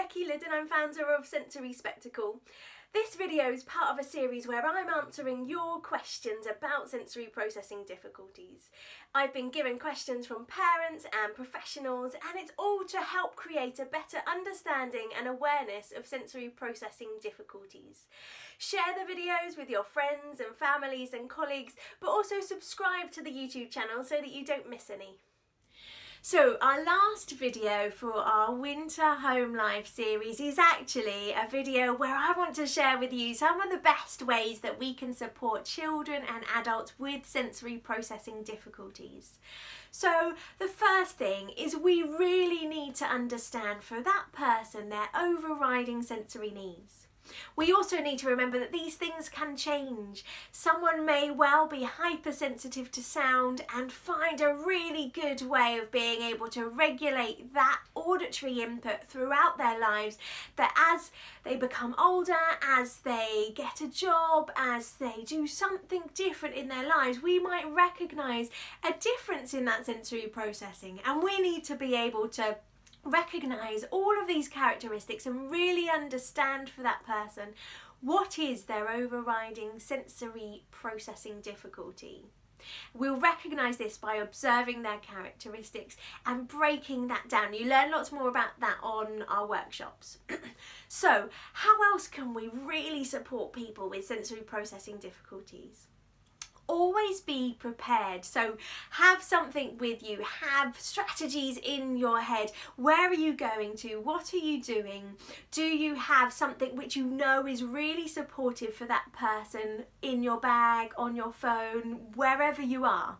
Becky Liddon, I'm founder of Sensory Spectacle. This video is part of a series where I'm answering your questions about sensory processing difficulties. I've been given questions from parents and professionals, and it's all to help create a better understanding and awareness of sensory processing difficulties. Share the videos with your friends and families and colleagues, but also subscribe to the YouTube channel so that you don't miss any. So our last video for our Winter Home Life series is actually a video where I want to share with you some of the best ways that we can support children and adults with sensory processing difficulties. So the first thing is we really need to understand for that person their overriding sensory needs. We also need to remember that these things can change. Someone may well be hypersensitive to sound and find a really good way of being able to regulate that auditory input throughout their lives, that as they become older, as they get a job, as they do something different in their lives, we might recognise a difference in that sensory processing, and we need to be able to recognise all of these characteristics and really understand for that person what is their overriding sensory processing difficulty. We'll recognise this by observing their characteristics and breaking that down. You learn lots more about that on our workshops. So, how else can we really support people with sensory processing difficulties? Always be prepared. So have something with you, have strategies in your head. Where are you going to? What are you doing? Do you have something which you know is really supportive for that person in your bag, on your phone, wherever you are?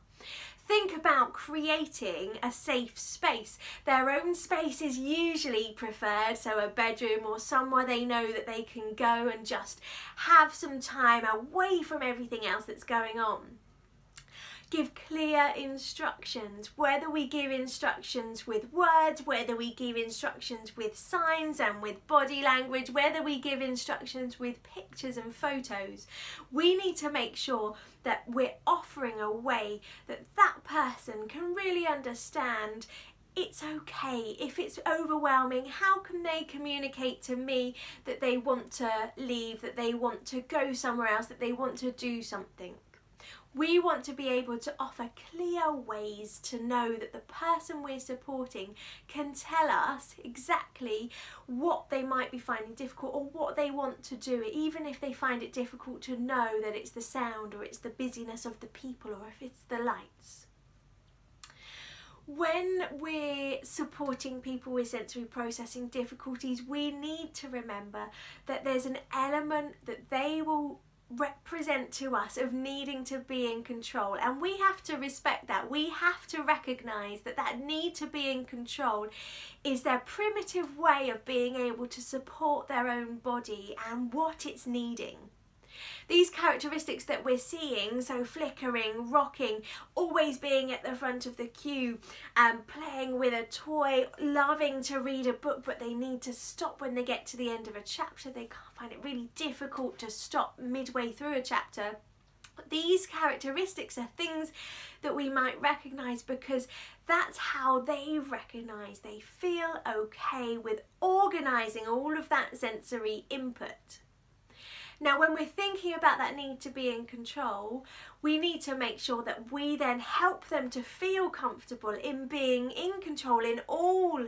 Think about creating a safe space. Their own space is usually preferred, so a bedroom or somewhere they know that they can go and just have some time away from everything else that's going on. Give clear instructions, whether we give instructions with words, whether we give instructions with signs and with body language, whether we give instructions with pictures and photos. We need to make sure that we're offering a way that that person can really understand it's okay. If it's overwhelming, how can they communicate to me that they want to leave, that they want to go somewhere else, that they want to do something? We want to be able to offer clear ways to know that the person we're supporting can tell us exactly what they might be finding difficult or what they want to do, even if they find it difficult to know that it's the sound or it's the busyness of the people or if it's the lights. When we're supporting people with sensory processing difficulties, we need to remember that there's an element that they will represent to us of needing to be in control, and we have to respect that. We have to recognise that that need to be in control is their primitive way of being able to support their own body and what it's needing. These characteristics that we're seeing, so flickering, rocking, always being at the front of the queue, playing with a toy, loving to read a book but they need to stop when they get to the end of a chapter, they can't find it really difficult to stop midway through a chapter. These characteristics are things that we might recognise because that's how they recognise they feel okay with organising all of that sensory input. Now, when we're thinking about that need to be in control, we need to make sure that we then help them to feel comfortable in being in control in all